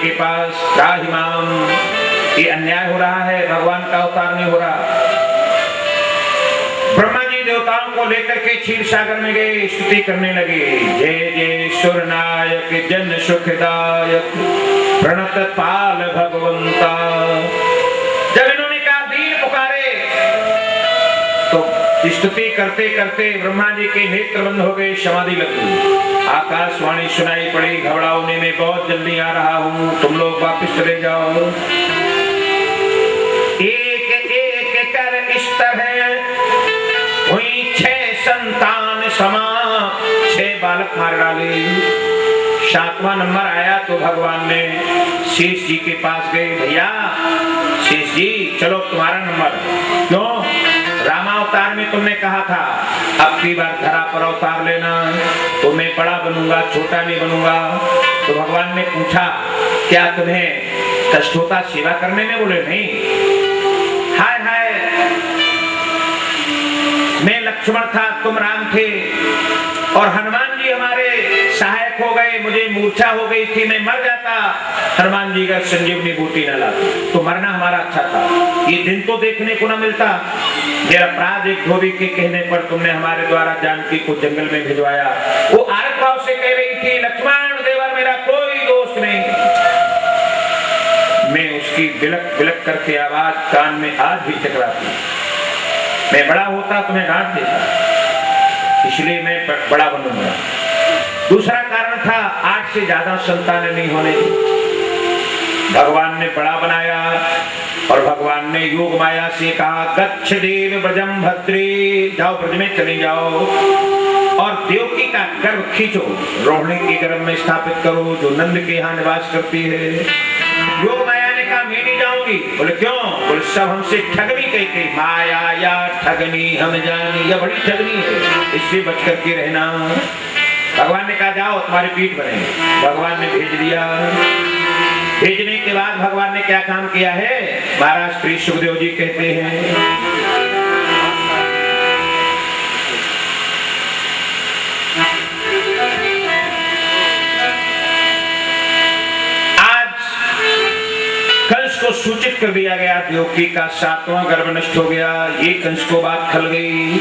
के पास, त्राहिमाम, ये अन्याय हो रहा है, भगवान का अवतार नहीं हो रहा। ब्रह्मा जी देवताओं को लेकर के क्षीर सागर में गए, स्तुति करने लगे, जय जय सुरनायक जन सुखदायक प्रणत पाल भगवंता। जब इन्होंने कहा वीर पुकारे, तो स्तुति करते करते ब्रह्मा जी के नेत्र बंद हो गए, समाधि लग गई। आकाशवाणी सुनाई पड़ी, घबराओने में बहुत जल्दी आ रहा हूं, तुम लोग वापस चले जाओ। एक एक कर इस तरह हुई 6 संतान समा, 6 बालक मार डाले। 7वां नंबर आया तो भगवान ने शेष जी के पास गए, भैया शेष जी चलो तुम्हारा नंबर। क्यों? रामावतार में तुमने कहा था अब की बार धरा पर अवतार लेना, तो मैं बड़ा बनूंगा, छोटा नहीं बनूंगा। तो भगवान ने पूछा क्या तुम्हें कष्ट होता सेवा करने में? बोले नहीं। हाय हाय, मैं लक्ष्मण था, तुम राम थे, और हनुमान जी हमारे सहायक हो गए, मुझे मूर्छा हो गई थी, मैं मर जाता, हनुमान जी का संजीवनी बूटी न लाता, तो मरना हमारा अच्छा था, ये दिन तो देखने को न मिलता। मेरा अपराध एक धोबी के कहने पर तुमने हमारे द्वारा जानकी को जंगल में भिजवाया। वो आरत भाव से कह रही थी, लक्ष्मण देवर मेरा कोई दोष नहीं। मैं उसकी बिलक बिलक करके आवाज कान में आज भी टकराती। मैं बड़ा होता तुम्हें डांट देता, इसलिए मैं बड़ा बनूंगा। दूसरा कारण था 8 से ज्यादा संतान नहीं होने। भगवान ने बड़ा बनाया और भगवान ने योग माया से कहा गच्छ देव ब्रजम भद्रे, जाओ ब्रज में चले जाओ और देवकी का गर्भ खींचो, रोहिणी के गर्भ में स्थापित करो जो नंद के यहाँ निवास करती है। योग माया ने कहा मैं नहीं जाऊंगी। बोले क्यों? बोले सब हमसे ठगनी कहते, माया या ठगनी हम जानी, यह बड़ी ठगनी है, इससे बच करके रहना। भगवान ने कहा जाओ तुम्हारी पीठ बनेगी। भगवान ने भेज दिया। भेजने के बाद भगवान ने क्या काम किया है? महाराज श्री सुखदेव जी कहते हैं, आज कंस को सूचित कर दिया गया, देवकी का 7वां गर्भ नष्ट हो गया। ये कंस को बात खल गई।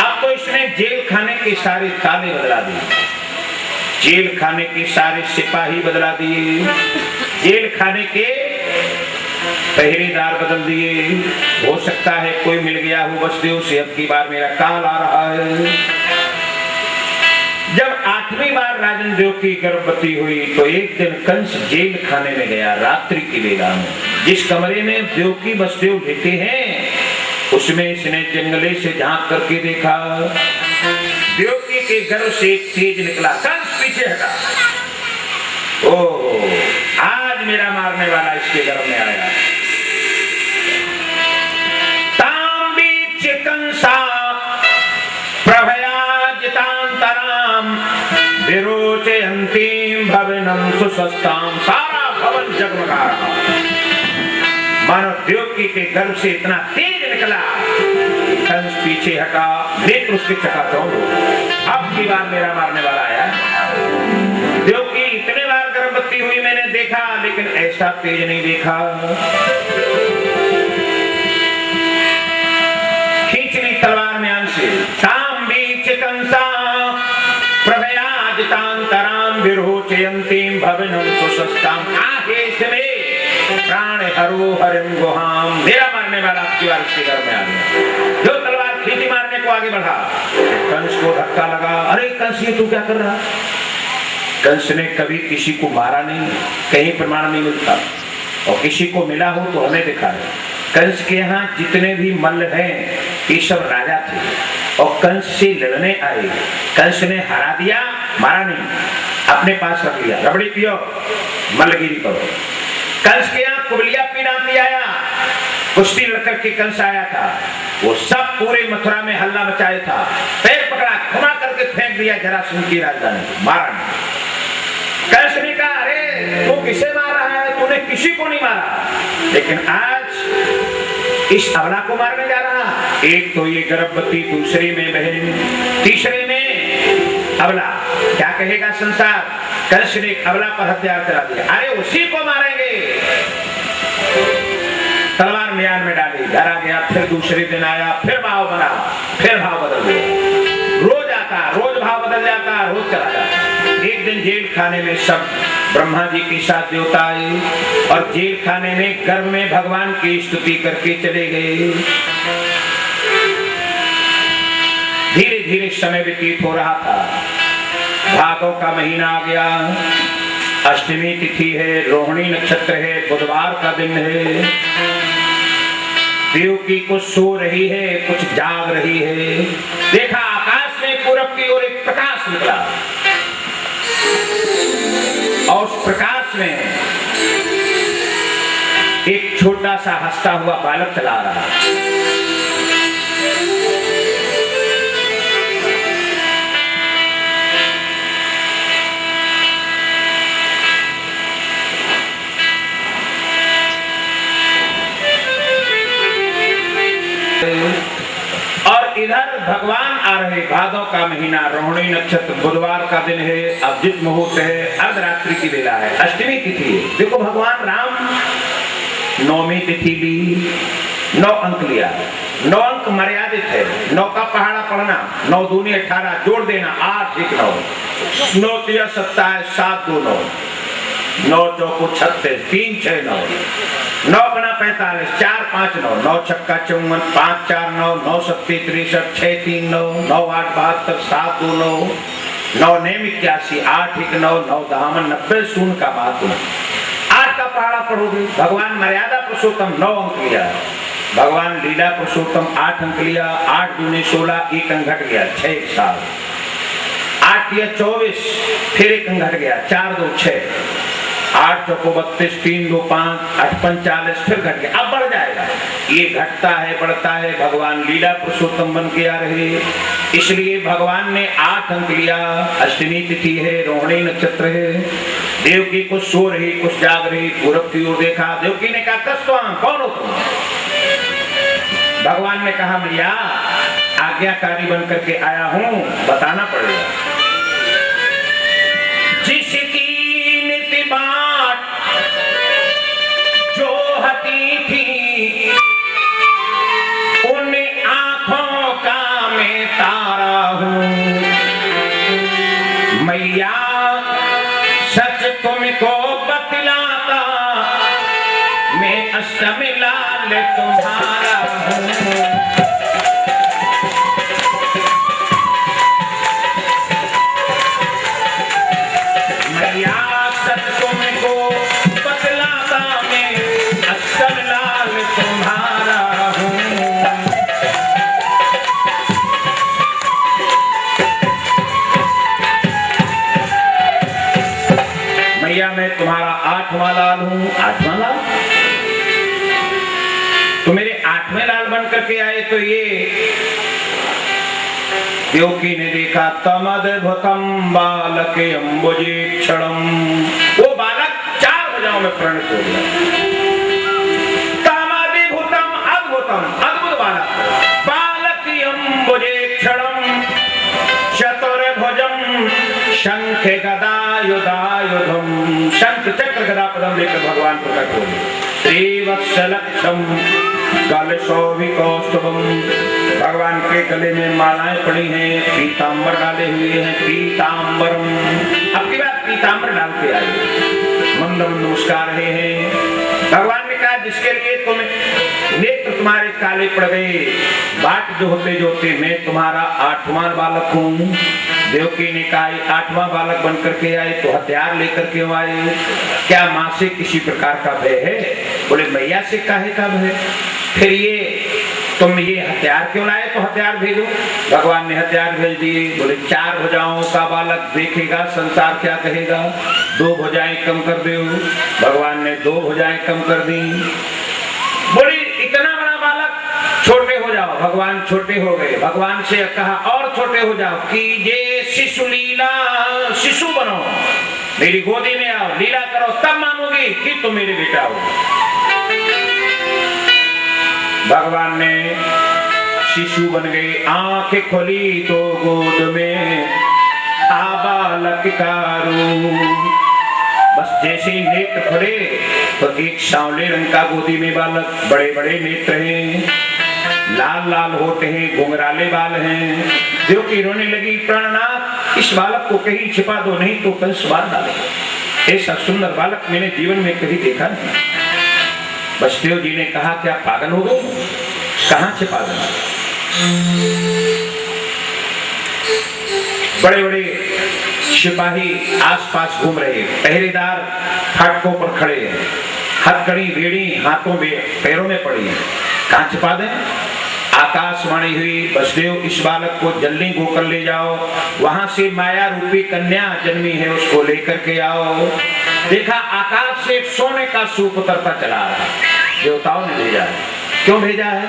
अब तो इसने जेल खाने के सारे ताले बदला दिए, जेल खाने के सारे सिपाही बदला दिए, जेल खाने के पहरेदार बदल दिए। हो सकता है कोई मिल गया हो वसुदेव से, अब की बार मेरा काल आ रहा है। जब 8वीं बार राजन देवकी गर्भवती हुई तो एक दिन कंस जेल खाने में गया, रात्रि की बेला में। जिस कमरे में देवकी वसुदेव लेटे हैं उसमें इसने जंगले से झांक करके देखा, देवकी के गर्भ से तेज निकला। कंस पीछे हटा, ओह आज मेरा मारने वाला इसके गर्भ में आया। तांबीच कंसा प्रभयाजितांतराम विरोचयन्तीं भवनम सुसस्ताम। सारा भवन जगमगा रहा, मानो देवकी के गर्भ से इतना तेज निकला। कंस पीछे हटा, नेत्र उसके चकाचौंध हो गए। अब की बार मेरा मारने वाला आया। देवकी इतने बार गर्भवती हुई मैंने देखा, लेकिन ऐसा तेज नहीं देखा। खींच ली तलवार म्यान से। तांबीच कंसा प्रभयाजितांतराम विरोचयन्तीं भवनम सुसस्ताम। आदेश में प्राण हरो हरिम गुहाम। मेरा मारने वाला आपकी बार इसके घर में आ गया। जो तलवार खींची मारने को आगे बढ़ा, कंस को धक्का लगा। अरे कंस ये तू क्या कर रहा? कंस ने कभी किसी को मारा नहीं, कहीं प्रमाण नहीं मिलता, और किसी को मिला हो तो हमें दिखाए। कंस के यहाँ जितने भी मल्ल हैं ये सब राजा थे और कंस से लड़ने आए। कंस ने हरा दिया, मारा नहीं, अपने पास रख लिया। रबड़ी पियो, मल्लगिरी करो। कंस के यहाँ कुबलिया पीड़ाती आया, कुश्ती लड़कर के कंस आया था। वो सब पूरे मथुरा में हल्ला मचाया था। पैर पकड़ा, घुमा करके फेंक दिया जरासंध की राजधानी, मारा नहीं। कंस ने कहा अरे तू किसे मार रहा है? तूने किसी को नहीं मारा, लेकिन आज इस अबला को मारने जा रहा। एक तो ये गर्भवती, दूसरे में बहन, तीसरे में अबला। क्या कहेगा संसार? कृष्ण ने कबला पर हथियार चला दिया, अरे उसी को मारेंगे। तलवार म्यान में डाली, घर आ गया। फिर दूसरे दिन आया, फिर भाव बना, फिर भाव बदल गया। रोज आता, रोज भाव बदल जाता, रोज चला जाता। एक दिन जेल खाने में सब ब्रह्मा जी के साथ देवता आए और जेल खाने में गर्भ में भगवान की स्तुति करके चले गए। धीरे धीरे समय व्यतीत हो रहा था। भादों का महीना आ गया, अष्टमी तिथि है, रोहिणी नक्षत्र है, बुधवार का दिन है। देवकी कुछ सो रही है, कुछ जाग रही है। देखा आकाश में पूरब की ओर एक प्रकाश निकला और उस प्रकाश में एक छोटा सा हंसता हुआ बालक चला रहा। और इधर भगवान आ रहे। भादों का महीना, रोहिणी नक्षत्र, बुधवार का दिन है, अभिजित मुहूर्त है, अर्धरात्रि की बेला है, अष्टमी तिथि है। देखो भगवान राम नौवीं तिथि ली, 9 अंक लिया। 9 अंक मर्यादित है। 9 का पहाड़ा पढ़ना, 9 दूनी 18, जोड़ देना 8 1 9, 9 3 27, 7 2 9, 9 चौको 36, 3 6 9, 9 बना 45, 4 5 9, 9 छक्का 54, 5 4 9, 9 7 63, 6 3 9, 9 8 72, 7 2 9, 9 9 81, 8 1 9, 9 10 90, शून्य का बात 8 का पहाड़ा पढ़ोगे। भगवान मर्यादा पुरुषोत्तम 9 अंक लिया। भगवान लीला पुरुषोत्तम 8 अंक लिया। 8 दूनी 16, 1 अंक घट गया, 6 1 7, 8 या 24, फिर 1 अंक घट गया, 4 2 6, 8 चौको 32, 3 2 5, 8 5 40, फिर घट गया। अब बढ़ जाएगा। ये घटता है, बढ़ता है। भगवान लीला पुरुषोत्तम बन के आ रहे, इसलिए भगवान ने 8 अंक लिया। अष्टमी तिथि है, रोहिणी नक्षत्र है। देवकी कुछ सो रही, कुछ जाग रही। पूरब की ओर देखा। देवकी ने कहा, कस्वाम, कौन हो तुम? भगवान ने कहा, मैया आज्ञाकारी बन करके आया हूं, बताना पड़ेगा। जिसकी नीति बाट जो हती थी, उन आंखों का मैं तारा हूं। मैया सच तुमको बतलाता, मैं अष्टमी लाल तुम्हारा हूं। मैया सच तुमको बतलाता, मैं अष्टमी लाल तुम्हारा हूं। मैया मैं तुम्हारा 8वां लाल हूं। 8वां लाल? तो मेरे 8वें लाल बन करके आए। तो ये देवकी ने देखा, तमद्भुतम बालक अम्बुजीक्षणम, वो बालक 4 भुजाओं में परिणत हो गया। तमद्भुतम, अद्भुतम, अद्भुत बालक, बालक अम्बुजीक्षणम, चतुर्भुजम, शंख गदायुधायुधम, शंख चक्र गदा पद्म लेकर भगवान प्रकट हो गए। श्रीवत्सलक्षम कलशोभिकौस्तुभम, भगवान के गले में मालाएं पड़ी हैं, पीतांबर डाले हुए हैं। पीतांबरम, अब की बात पीतांबर डाल के आए, मंद मंद मुस्कुरा रहे हैं। भगवान ने कहा, जिसके लिए तुम नेत्र तुम्हारे काले पड़ गए, बाट जो होते मैं तुम्हारा 8वां बालक हूँ। देवकी ने कहा, 8वां बालक बन करके आए तो हथियार लेकर क्यों आए? क्या माँ से किसी प्रकार का भय है? बोले मैया से काहे का भय? फिर ये तुम ये हथियार क्यों लाए? तो हथियार भेजो। भगवान ने हथियार भेज दिए। बोले 4 भुजाओं का बालक देखेगा, संसार क्या कहेगा? 2 भुजाएं कम कर दो। भगवान ने 2 भुजाएं कम कर दी। बोली इतना बड़ा बालक, छोटे हो जाओ। भगवान छोटे हो गए। भगवान से कहा और छोटे हो जाओ कि ये शिशु लीला, शिशु बनो, मेरी गोदी में आओ, लीला करो, तब मानोगी कि तुम मेरे बेटा हो। भगवान ने शिशु बन गए। आंखें खोली तो गोद में देखा बालक का रूप। बस जैसे ही नेत्र खुले तो एक सांवले रंग का गोदी में बालक, बड़े बड़े नेत्र हैं, लाल लाल होते हैं, घुंघराले बाल हैं। देवकी रोने लगी, प्राणनाथ इस बालक को कहीं छिपा दो, नहीं तो कंस मार डालेगा। ऐसा सुंदर बालक मैंने जीवन में कभी देखा नहीं। वसुदेव जी ने कहा, क्या पागल हो गए, कहां छिपा दो? बड़े बड़े सिपाही आसपास घूम रहे, पहरेदार फाटकों पर खड़े हैं, हथकड़ी बेड़ी हाथों में पैरों में पड़ी है, कहां छिपा दें? आकाशवाणी हुई, वसुदेव इस बालक को जल्दी गोकर ले जाओ, वहां से माया रूपी कन्या जन्मी है, उसको लेकर के आओ। देखा आकाश से सोने का सूप उतरता चला रहा, देवताओं ने भेजा है। क्यों भेजा है?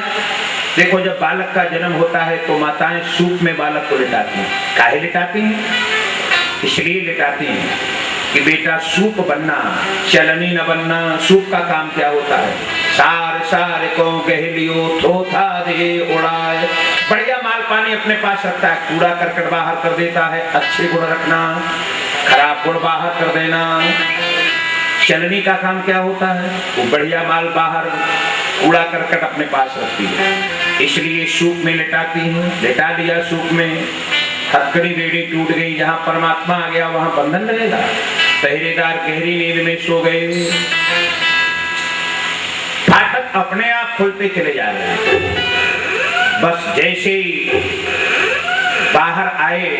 देखो जब बालक का जन्म होता है तो माताएं सूप में बालक को लिटाती हैं। काहे लिटाती हैं? इसलिए लिटाती हैं कि बेटा सूप बनना, चलनी न बनना। सूप का काम क्या होता है? सारे सारे को गहलियो थोथा दे उड़ाए। बढ़िया माल पानी अपने पास रखता है, कूड़ा करकट बाहर कर देता है, अच्छे गुण रखना, खराब गुण बाहर कर देना। चलनी का काम क्या होता है? वो बढ़िया माल बाहर, कूड़ा करकट अपने पास रखती है, इसलिए सूप में लिटाती है। लिटा दिया सूप में, हथकड़ी बेड़ी टूट गई, जहां परमात्मा आ गया वहां बंधन रहेगा। पहरेदार गहरी नींद में सो गए, फाटक अपने आप खुलते चले जा रहे हैं। बस जैसे ही बाहर आए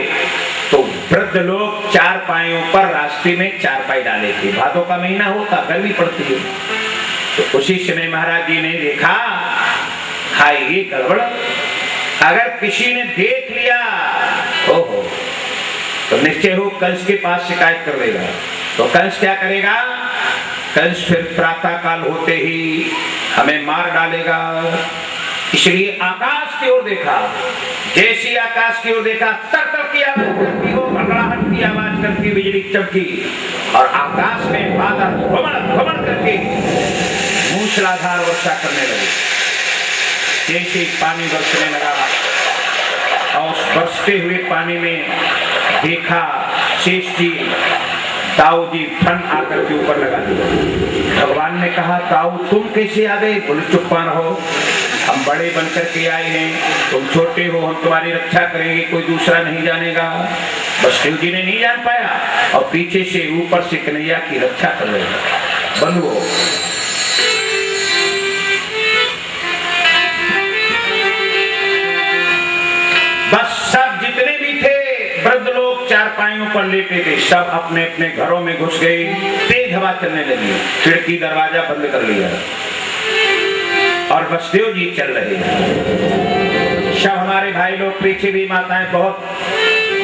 तो वृद्ध लोग चारपाइयों पर रास्ते में चारपाई डाले थे। भादों का महीना होता, गर्मी पड़ती है, तो उसी समय महाराज जी ने देखा, हाय ये गड़बड़, अगर किसी ने देख लिया ओहो तो निश्चय हो कंस के पास शिकायत कर देगा। तो कंस क्या करेगा? कंस फिर प्रातः काल होते ही हमें मार डालेगा। इसलिए आकाश की ओर देखा, जैसी आकाश की ओर देखा, तर की आवाज करती हो, भड़बड़ाहट की आवाज करती, बिजली चमकी और आकाश में बादल घुमड़ करके मूसलाधार वर्षा करने लगे। जैसे पानी बरसने लगा और उस बरसते हुए पानी में देखा शेष जी, ताऊ जी फन आकर के ऊपर लगा दिया। भगवान ने कहा, ताऊ तुम कैसे आ गए? बोले चुप्पा रहो, हम बड़े बनकर के आए हैं, तुम छोटे हो, हम तुम्हारी रक्षा करेंगे, कोई दूसरा नहीं जानेगा। वसुदेव जी ने नहीं जान पाया और पीछे से ऊपर से कन्हैया की रक्षा कर रहे हैं। बंधुओं, बस सब जितने भी थे वृद्ध लोग चारपाइयों पर लेटे थे, सब अपने अपने घरों में घुस गए। तेज हवा चलने लगी, खिड़की दरवाजा बंद कर लिया और वसुदेव जी चल रहे हैं। सब हमारे भाई लोग पीछे भी, माताएं बहुत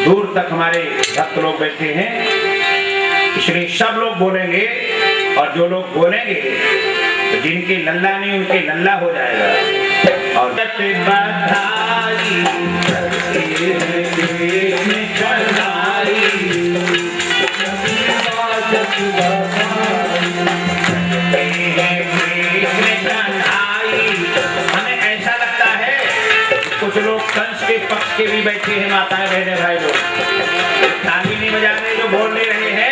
दूर तक हमारे भक्त लोग बैठे हैं, इसलिए सब लोग बोलेंगे और जो लोग बोलेंगे तो जिनके लल्ला नहीं उनके लल्ला हो जाएगा। और हमें ऐसा लगता है कुछ लोग कंस के पक्ष के भी बैठे हैं, माताएं बहने भाई लोग, ताली नहीं बजा रहे, जो बोल ले रहे हैं।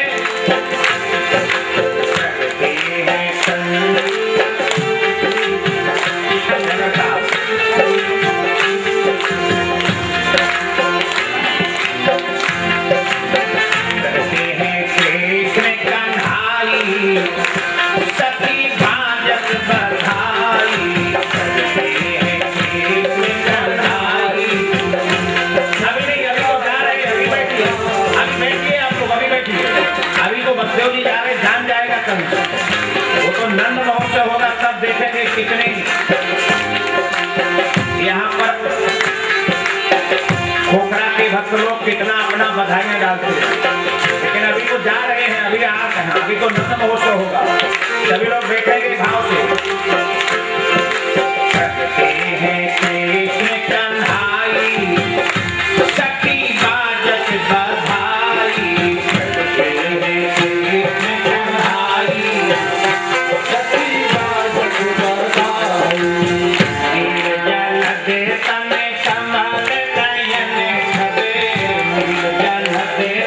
वो तो नंद महोत्सव होगा, तब देखेंगे कितने यहाँ पर खोखरा के भक्त लोग कितना अपना बधाइयां डालते हैं। लेकिन अभी तो जा रहे हैं, अभी आ रहे हैं, अभी तो नंद महोत्सव होगा, सभी लोग बैठेंगे भाव से। तमे कमल नयन खबे, मिल जल दे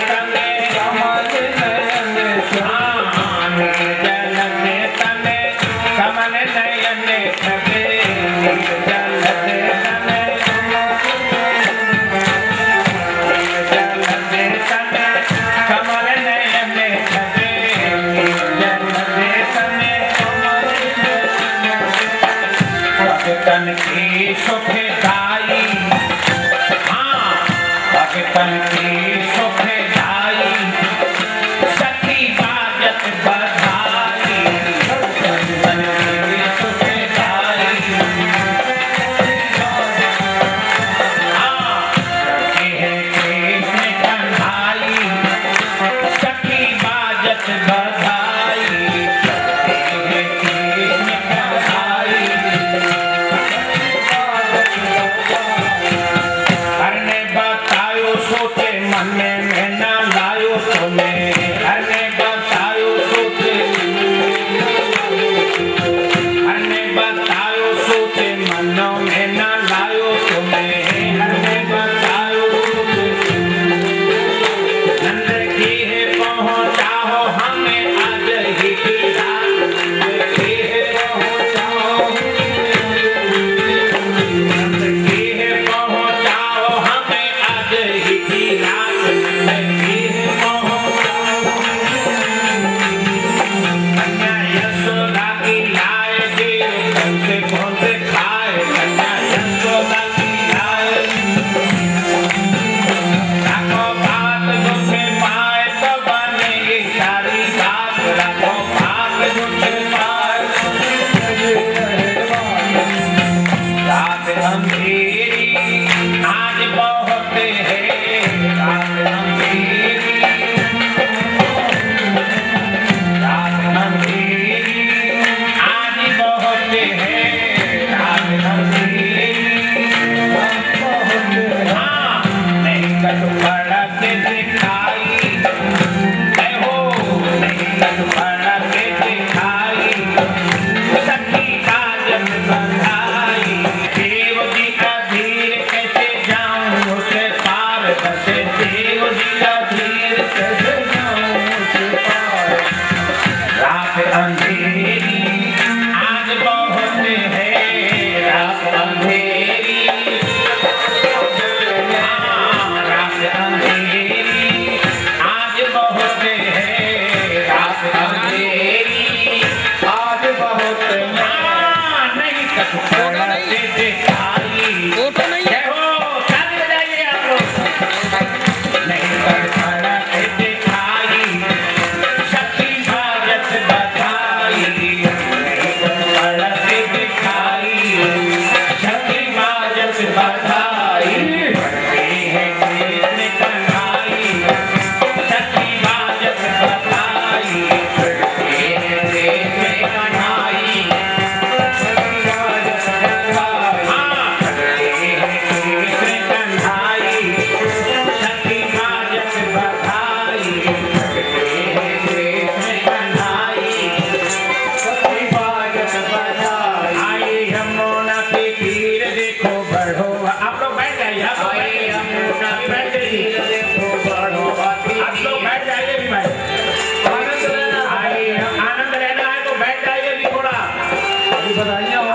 पड़ते दिखाई। जय हो, ताली बजाइए आप लोग। नहीं कर पड़ते दिखाई, शक्ति बाजत बधाई। नहीं कर पड़ते दिखाई, शक्ति बाजत बधाई। बढ़ते हैं कृष्ण कन्हाई, शक्ति बाजत बधाई। बढ़ते हैं कृष्ण कन्हाई, शक्ति बाजत बधाई। हाँ, बढ़ते हैं कृष्ण कन्हाई, शक्ति बाजत बधाई। बढ़ते हैं कृष्ण कन्हाई, शक्ति बाजत बधाई। आइए यमुना के तीर देखो बढ़ो। आप लोग बैठ जाइए, आप लोग बैठ जाइए, देखो बढ़ो। आप लोग बैठ जाइए भी भाई, आइए आनंद लेना है तो बैठ जाइए भी थोड़ा।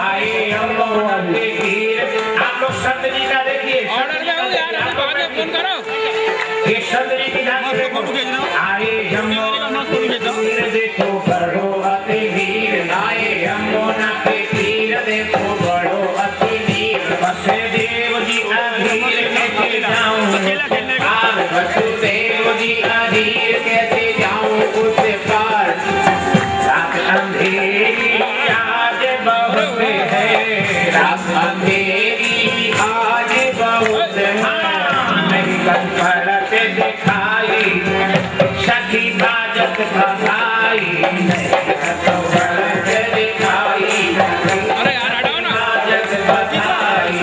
आइए यमुना के तीर, आप लोग संत जी का देखिए, ऑर्डर में हूँ यार, आप लोग बाद में फोन करो। ये संत जी की जान से देखो। आइए यमुना के तीर देखो बढ़ो अति वीर। आइए यमुना के तीर देखो बढ़ो अति वीर। वसुदेव जी अधीर कैसे जाऊं, पार वसुदेव जी अधीर कैसे जाऊं उस पार। रात अंधेरी आज बहुत है, रात अंधेरी आज बहुत है। नहीं कर पड़ते दिखाई, शक्ति बाजत बधाई। नहीं कर पड़ते दिखाई, अरे यार हटाओ ना। बाजत बधाई।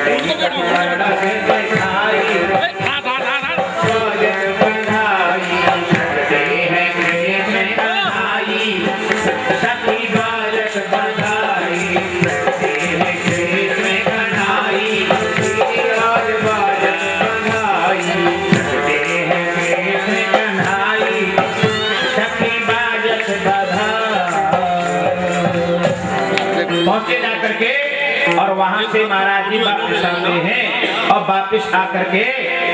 नहीं कर पड़ते दिखाई, हाथ हाथ हाथ हाथ। बाजत बधाई। बढ़ते हैं कृष्ण कन्हाई, शक्ति बाजत बधाई। बढ़ते हैं कृष्ण कन्हाई, राज बाजत बधाई। बढ़ते हैं कृष्ण कन्हाई, शक्ति बाजत बधाई। पहुंचे जा करके और वहां से महाराज जी वापिस आते हैं और वापिस आकर के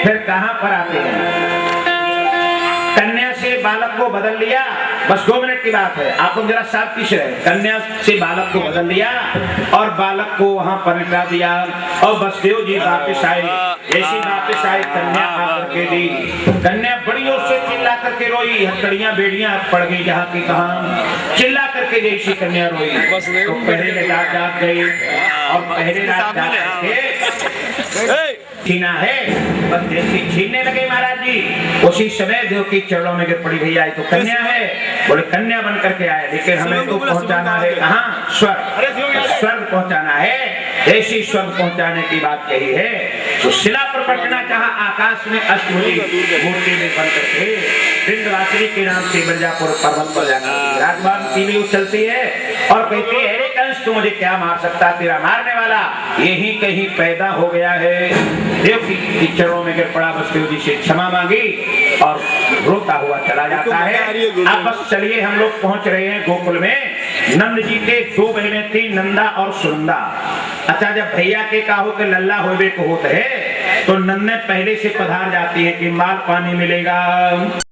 फिर कहां पर आते हैं, कन्या से बालक को बदल लिया। बस 2 मिनट की बात है, आपको जरा साथ पीछे रहे। कन्या से बालक को बदल लिया और बालक को वहां पलटा दिया और वसुदेव जी वापिस आए। ऐसी वापिस आई कन्या आकर के दी। कन्या बड़ी जोर से चिल्ला करके रोई, हथकड़ियां बेड़ियां पड़ गई जहाँ की कहाँ। चिल्ला करके जैसी कन्या रोई तो पहले रात जाग गई और पहले रात जाग के छीना है। बस जैसे छीनने लगे महाराज जी, उसी समय देव की चरणों में गिर पड़ी। भैया तो कन्या है, बोले कन्या बन करके आए, लेकिन हमें तो पहुंचाना है कहाँ, स्वर्ग। स्वर्ग पहुंचाना है। ऐसी स्वर्ग पहुंचाने की बात कही है तो शिला पर पटना चाहा आकाश में अष्टभुजी मूर्ति में बन करके विंध्यवासिनी के नाम से मिर्जापुर पर्वत पर जाकर राजमान टीवी उछलती है और कहती है, अरे कंस तू मुझे क्या मार सकता, तेरा मारने वाला यही कहीं पैदा हो गया है। देव की चरणों में गिर पड़ा, वसुदेव जी से क्षमा मांगी और रोता हुआ चला जाता है। अब बस चलिए, हम लोग पहुंच रहे हैं गोकुल में। नंद जी के 2 बहनें थी, नंदा और सुनंदा। अच्छा, जब भैया के का हो के लल्ला होबे को होते है तो नन्ने पहले से पधार जाती है कि माल पानी मिलेगा।